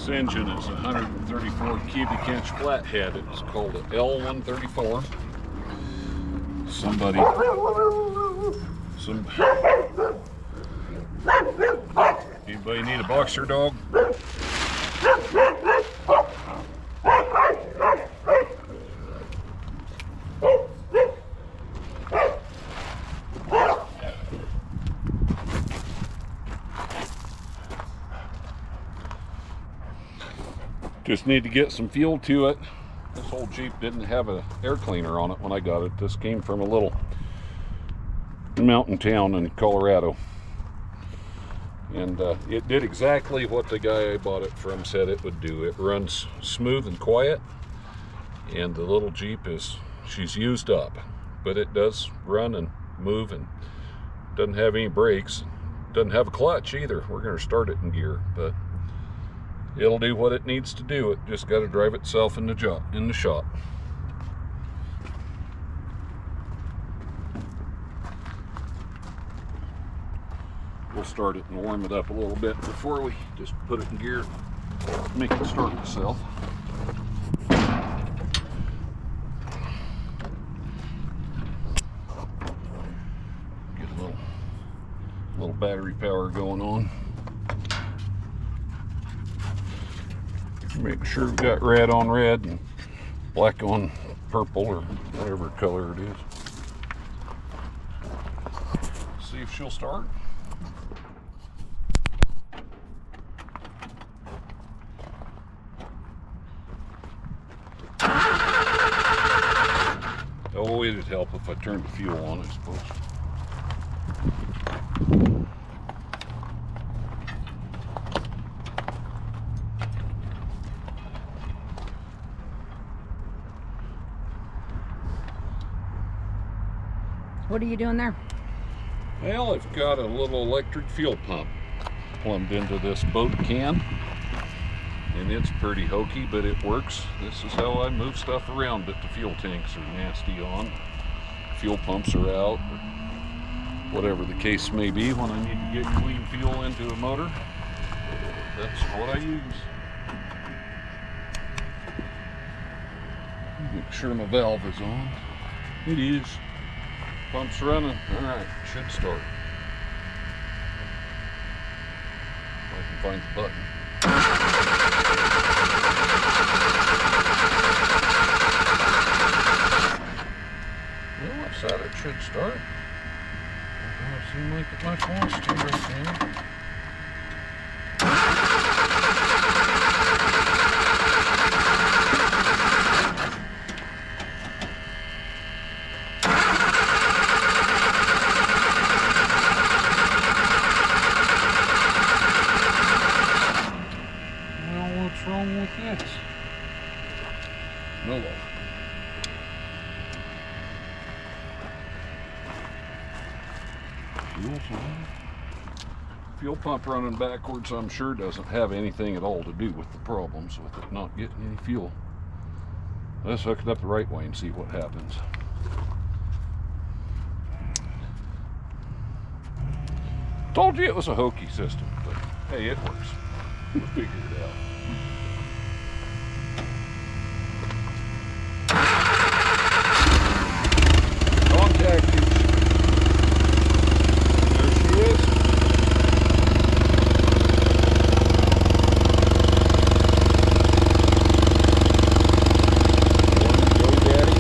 This engine is a 134 cubic inch flathead. It's called an L134. Anybody need a boxer dog? Just need to get some fuel to it. This old Jeep didn't have an air cleaner on it when I got it. This came from a little mountain town in Colorado. And it did exactly what the guy I bought it from said it would do. It runs smooth and quiet. And the little Jeep she's used up. But it does run and move and doesn't have any brakes. Doesn't have a clutch either. We're going to start it in gear. But it'll do what it needs to do. It just got to drive itself in the shop. We'll start it and warm it up a little bit before we just put it in gear, make it start itself. Get a little battery power going on. Make sure we've got red on red and black on purple or whatever color it is. See if she'll start. Oh, it'd help if I turned the fuel on, I suppose. What are you doing there? Well, I've got a little electric fuel pump plumbed into this boat can. And it's pretty hokey, but it works. This is how I move stuff around that the fuel tanks are nasty on. Fuel pumps are out, or whatever the case may be when I need to get clean fuel into a motor. That's what I use. Make sure my valve is on. It is. Pump's running. All right, should start. If I can find the button. Well, I said it should start. It doesn't seem like it much wants to right now. What's wrong with this? No. Fuel pump running backwards, I'm sure, doesn't have anything at all to do with the problems with it not getting any fuel. Let's hook it up the right way and see what happens. Told you it was a hokey system, but hey, it works. We'll figure it out. Contacted. There she is. Go, Daddy.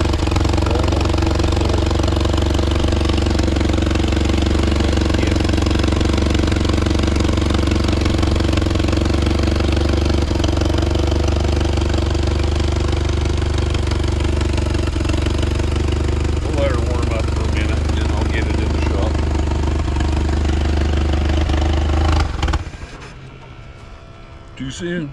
Too soon.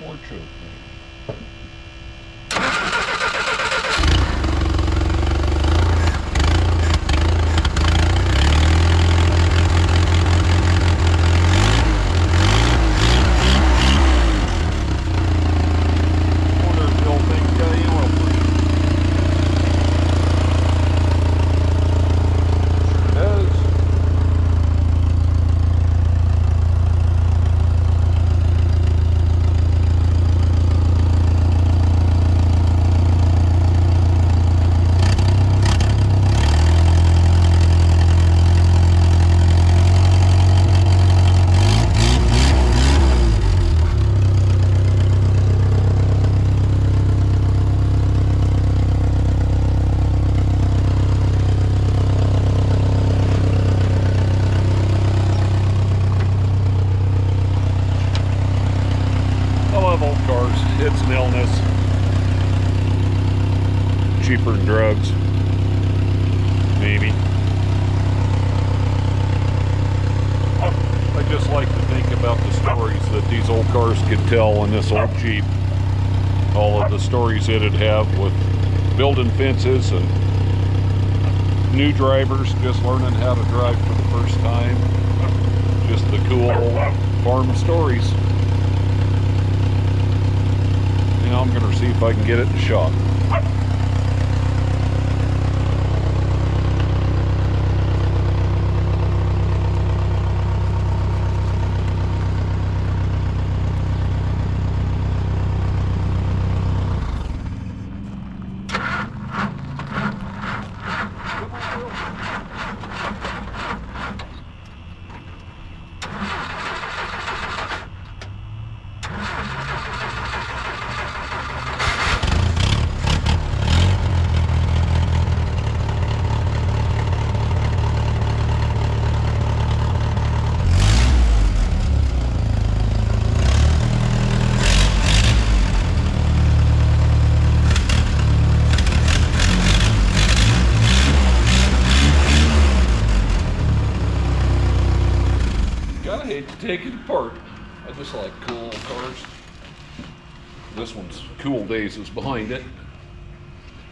More choke. illness. Cheaper than drugs. Maybe. I just like to think about the stories that these old cars could tell in this old Jeep. All of the stories it'd have with building fences and new drivers just learning how to drive for the first time. Just the cool old farm stories. Now I'm going to see if I can get it in the shop. Take it apart. I just like cool cars. This one's Cool Days is behind it.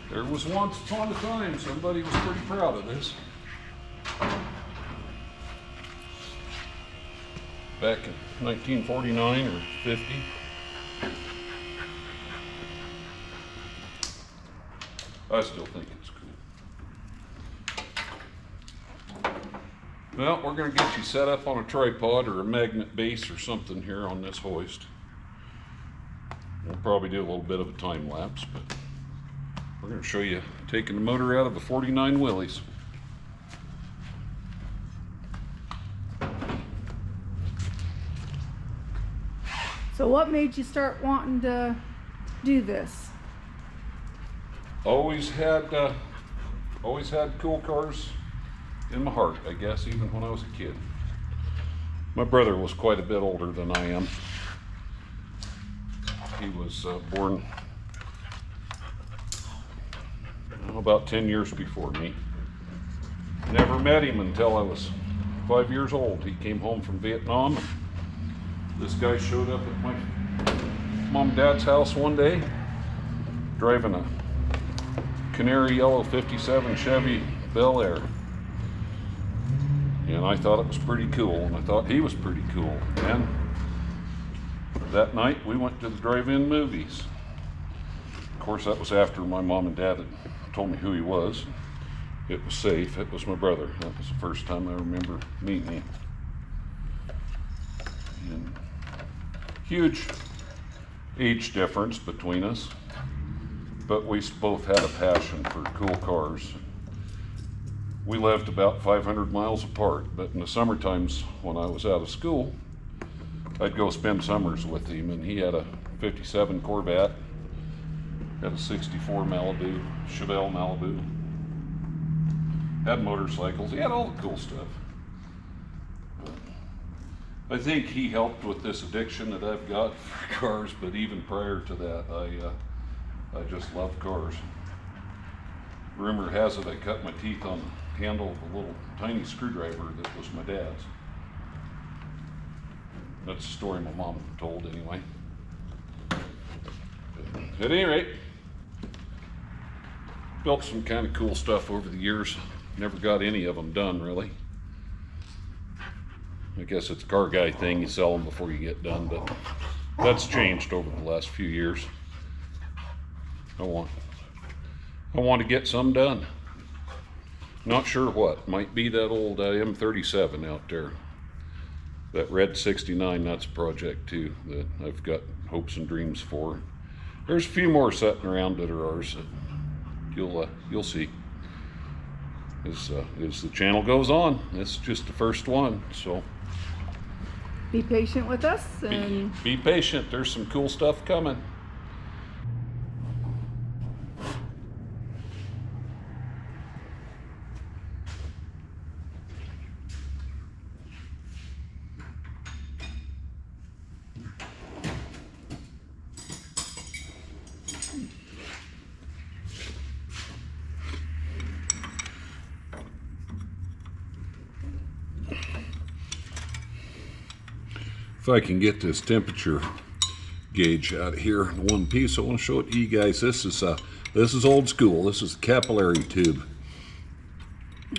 There was once upon a time somebody was pretty proud of this. Back in 1949 or 50. I still think it's cool. Well, we're going to get you set up on a tripod or a magnet base or something here on this hoist. We'll probably do a little bit of a time lapse, but we're going to show you taking the motor out of a 49 Willys. So what made you start wanting to do this? Always had cool cars in my heart, I guess, even when I was a kid. My brother was quite a bit older than I am. He was born about 10 years before me. Never met him until I was 5 years old. He came home from Vietnam. This guy showed up at my mom and dad's house one day, driving a canary yellow 57 Chevy Bel Air. And I thought it was pretty cool, and I thought he was pretty cool. And that night we went to the drive-in movies. Of course, that was after my mom and dad had told me who he was. It was safe. It was my brother. That was the first time I remember meeting him. And huge age difference between us, but we both had a passion for cool cars. We lived about 500 miles apart, but in the summer times when I was out of school, I'd go spend summers with him, and he had a 57 Corvette, had a 64 Malibu, Chevelle Malibu, had motorcycles. He had all the cool stuff. I think he helped with this addiction that I've got for cars, but even prior to that, I just love cars. Rumor has it I cut my teeth on the handle of a little tiny screwdriver that was my dad's. That's the story my mom told anyway. But at any rate, built some kind of cool stuff over the years. Never got any of them done, really. I guess it's a car guy thing, you sell them before you get done, but that's changed over the last few years. I want to get some done. Not sure what. Might be that old M37 out there. That red 69, that's a project too that I've got hopes and dreams for. There's a few more sitting around that are ours that you'll see as the channel goes on. It's just the first one, so Be patient with us and be patient. There's some cool stuff coming. If I can get this temperature gauge out of here in one piece, I want to show it to you guys. This is old school. This is a capillary tube.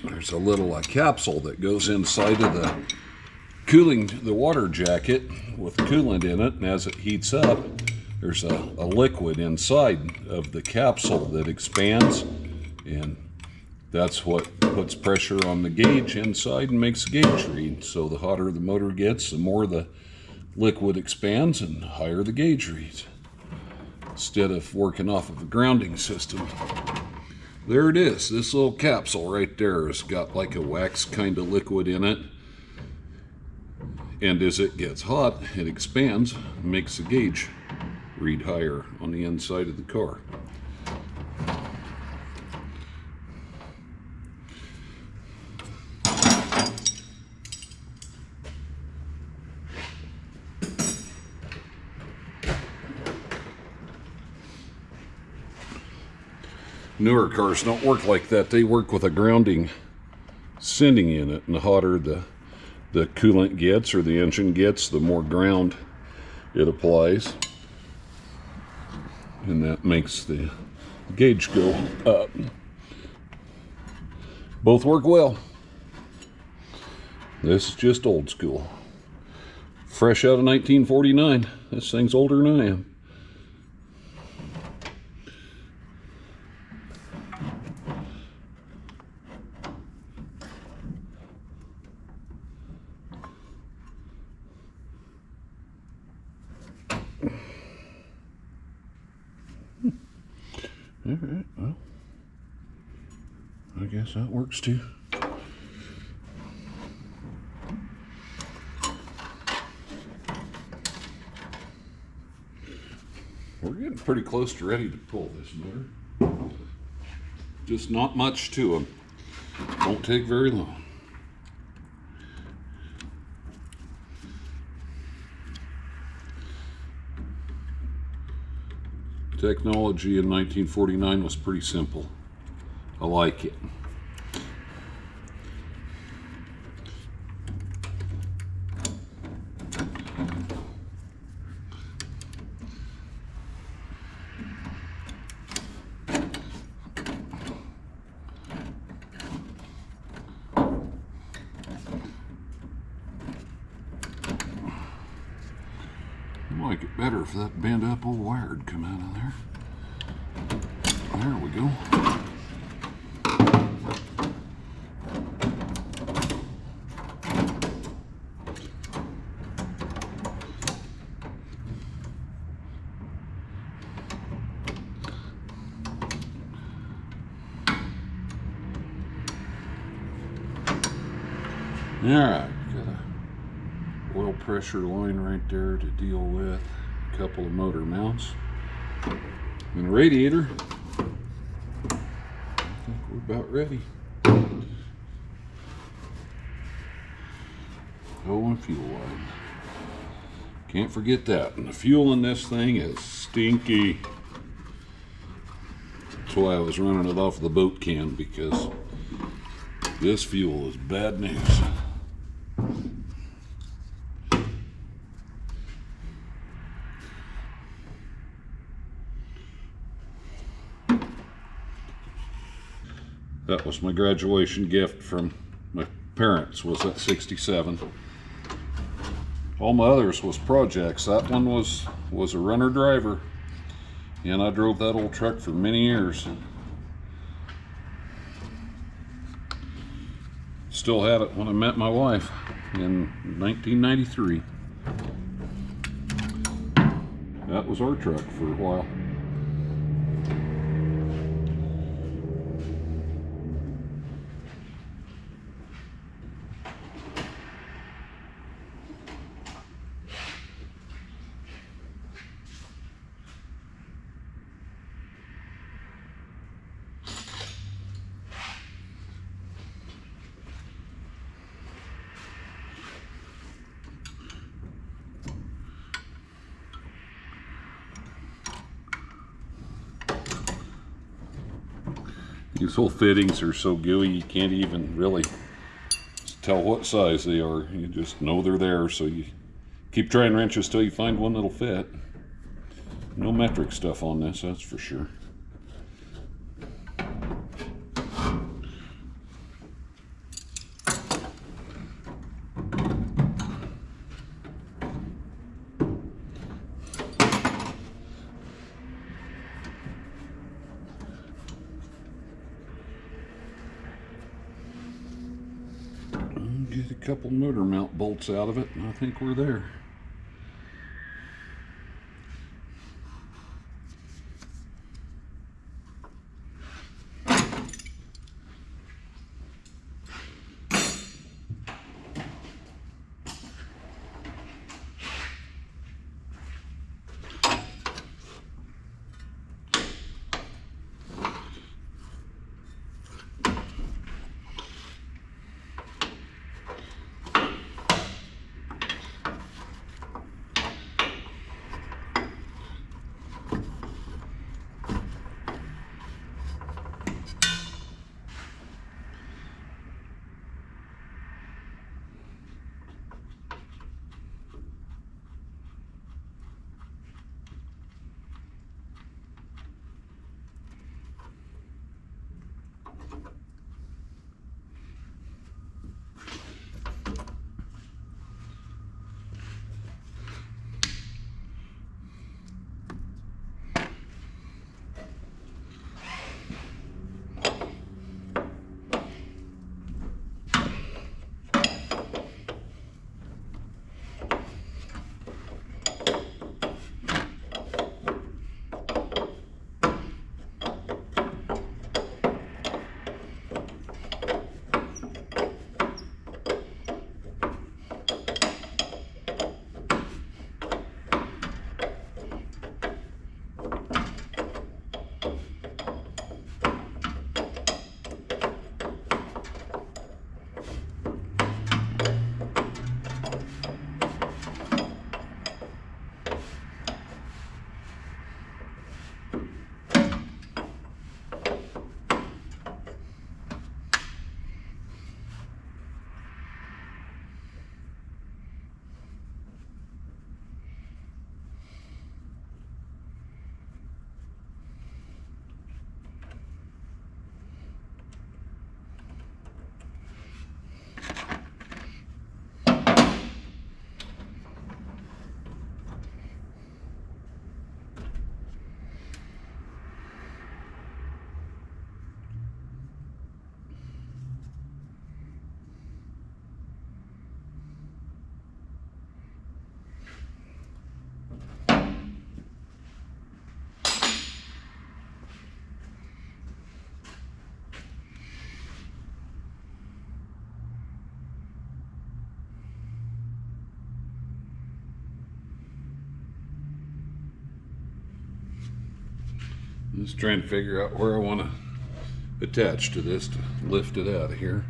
There's a little capsule that goes inside of the water jacket with coolant in it, and as it heats up, there's a liquid inside of the capsule that expands, and that's what puts pressure on the gauge inside and makes the gauge read. So the hotter the motor gets, the more the liquid expands and the higher the gauge reads, instead of working off of a grounding system. There it is. This little capsule right there has got like a wax kind of liquid in it, and as it gets hot, it expands, makes the gauge read higher on the inside of the car. Newer cars don't work like that. They work with a grounding sending unit, and the hotter the coolant gets or the engine gets, the more ground it applies, and that makes the gauge go up. Both work well. This is just old school. Fresh out of 1949. This thing's older than I am. All right, well, I guess that works too. We're getting pretty close to ready to pull this motor. Just not much to them. Won't take very long. Technology in 1949 was pretty simple. I like it. I like it better if that bent up old wire would come out of there. There we go. All right, got a oil pressure line right there to deal with, a couple of motor mounts, and a radiator. I think we're about ready. Oh, and fuel line. Can't forget that. And the fuel in this thing is stinky. That's why I was running it off the boat can, because this fuel is bad news. That was my graduation gift from my parents, was at 67. All my others was projects. That one was a runner driver, and I drove that old truck for many years. Still had it when I met my wife in 1993. That was our truck for a while. These whole fittings are so gooey you can't even really tell what size they are. You just know they're there, so you Keep trying wrenches till you find one that'll fit. No metric stuff on this, that's for sure. Get a couple motor mount bolts out of it, and I think we're there. I'm just trying to figure out where I want to attach to this to lift it out of here.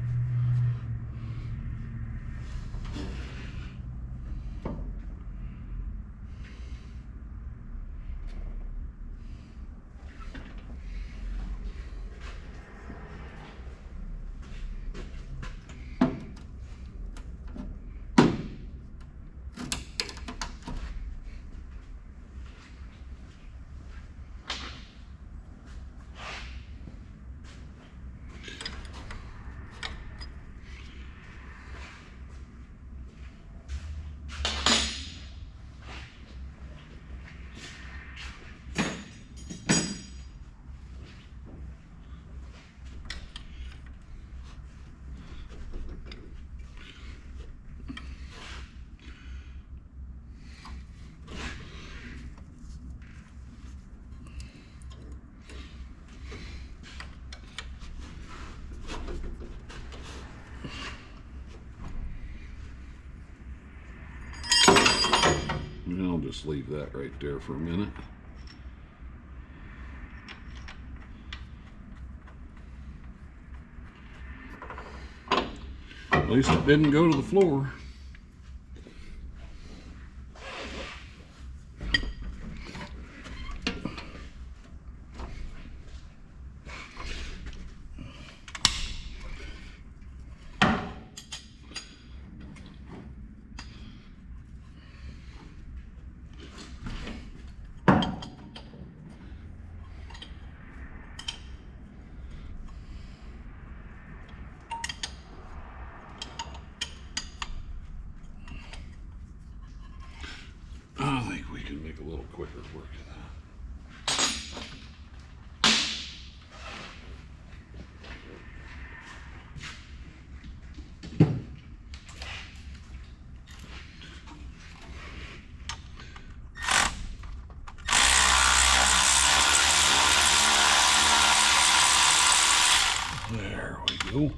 And I'll just leave that right there for a minute. At least it didn't go to the floor. make a little quicker work of that. There we go.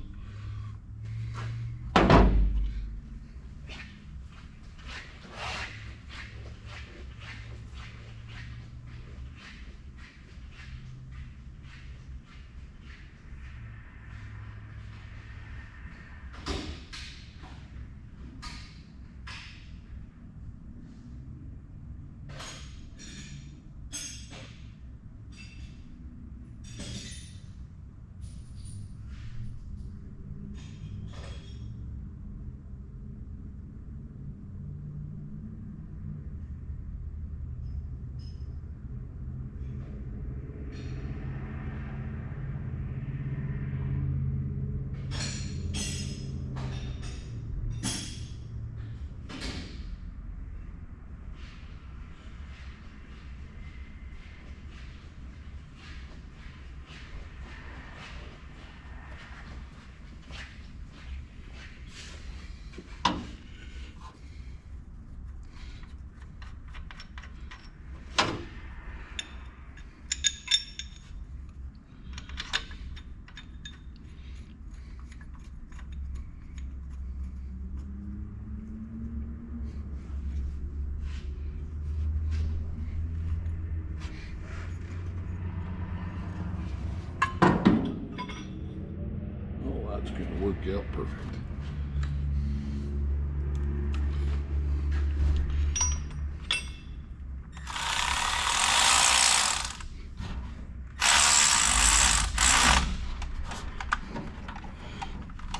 That's going to work out perfect.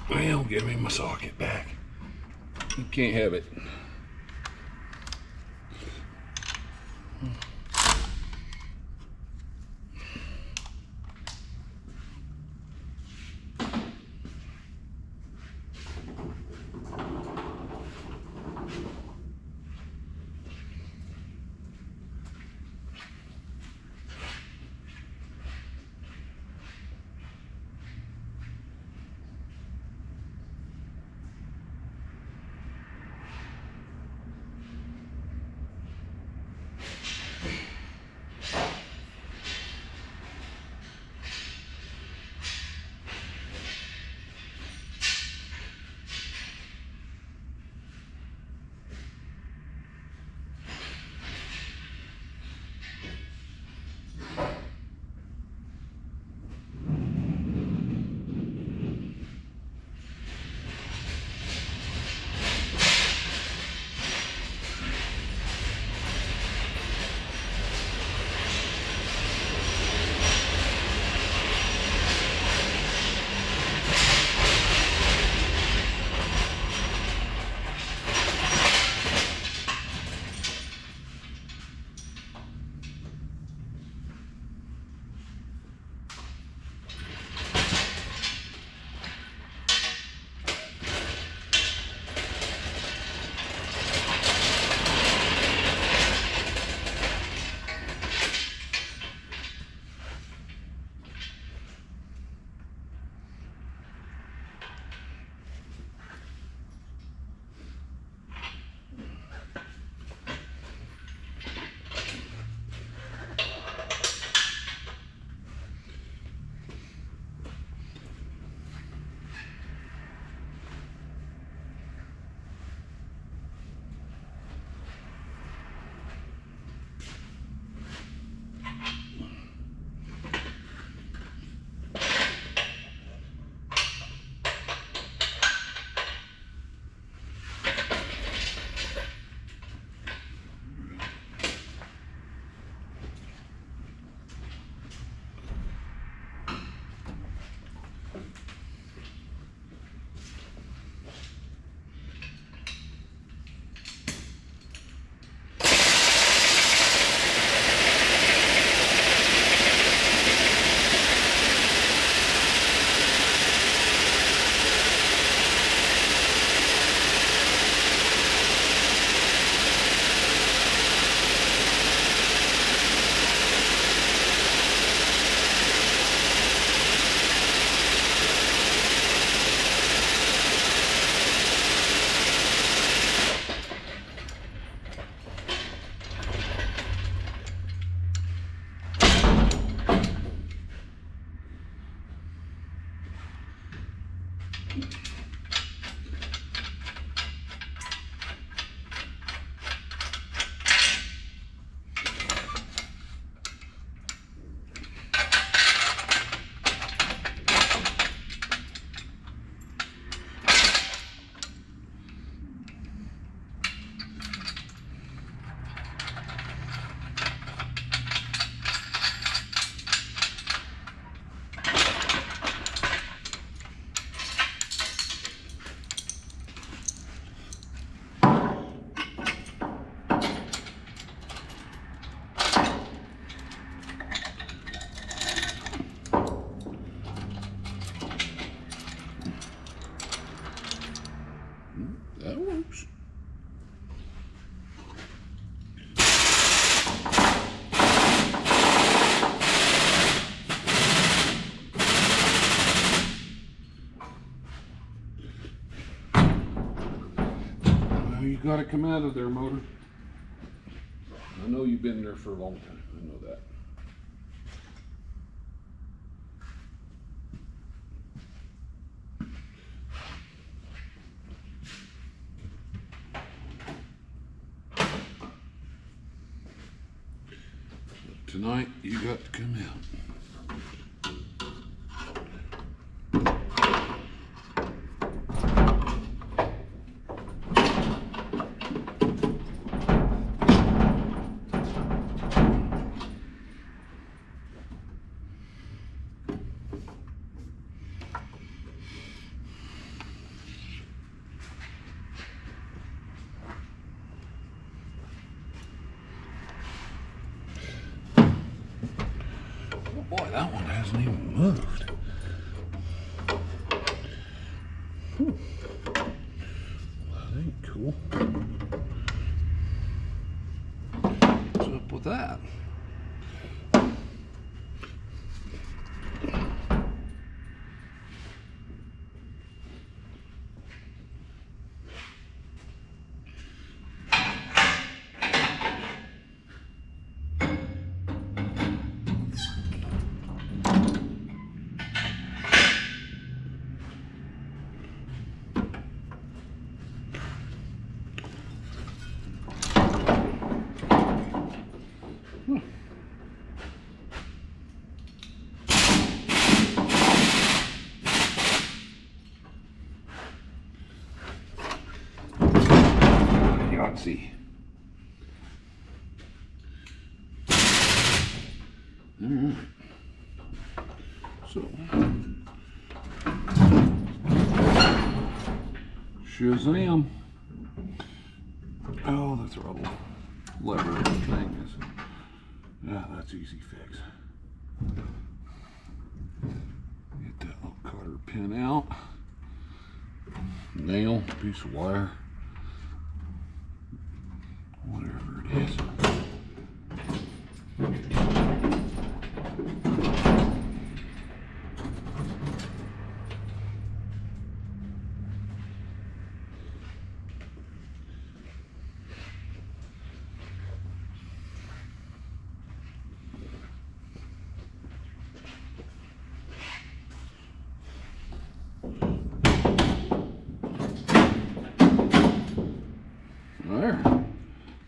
Well, give me my socket back. You can't have it. got to come out of there, motor. I know you've been there for a long time. I know that. But tonight, you got to come out. Boy, that one hasn't even moved. That ain't cool. What's up with that? See. All right. So, Shazam. Oh, the throttle lever thing is. Yeah, that's easy fix. Get that little cotter pin out. Nail, piece of wire. Whatever it is. There.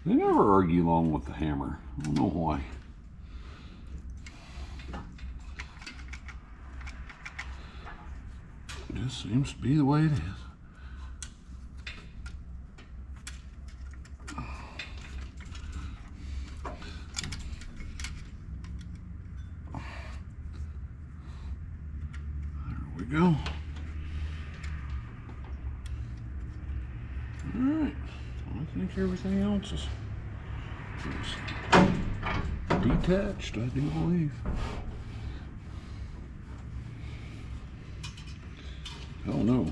They never argue long with the hammer. I don't know why. It just seems to be the way it is. There we go. All right. I think everything else is detached, I do believe. Hell no.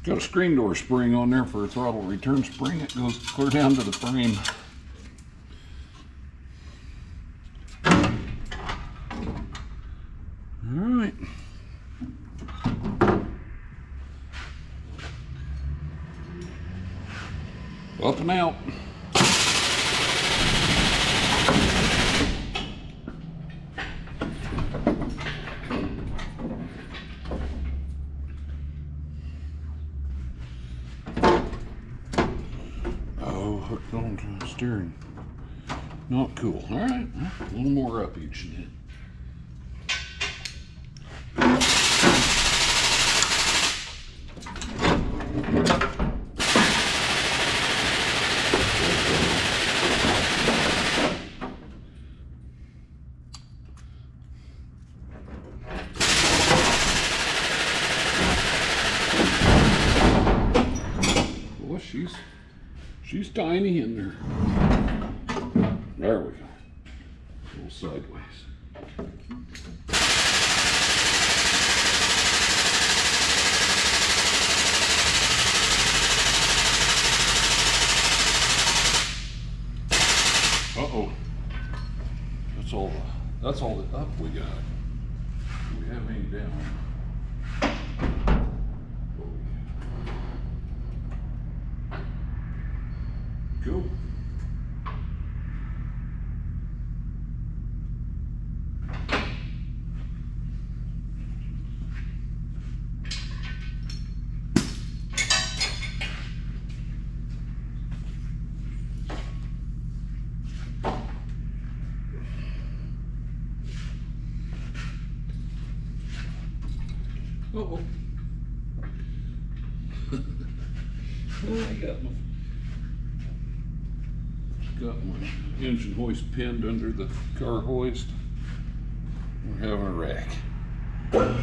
Got a screen door spring on there for a throttle return spring. It goes clear down to the frame. All right. Up and out. Oh, hooked onto the steering. Not cool. All right, a little more up each then. She's tiny in there. There we go. A little sideways. Uh-oh. That's all the up we got. Do we have any down? Cool. Uh-oh. I got my engine hoist pinned under the car hoist. We're having a wreck. Alright.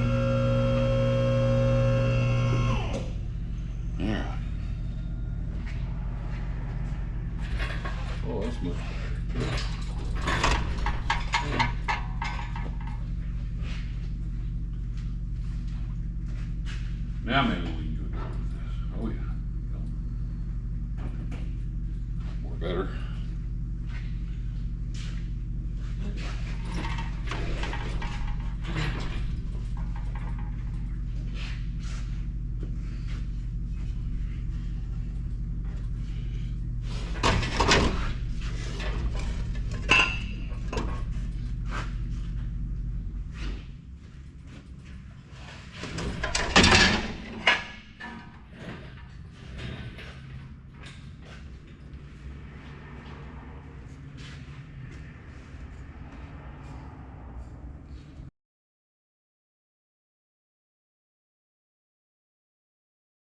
Oh, that's much better. Now maybe we can go with this. Oh yeah. More better.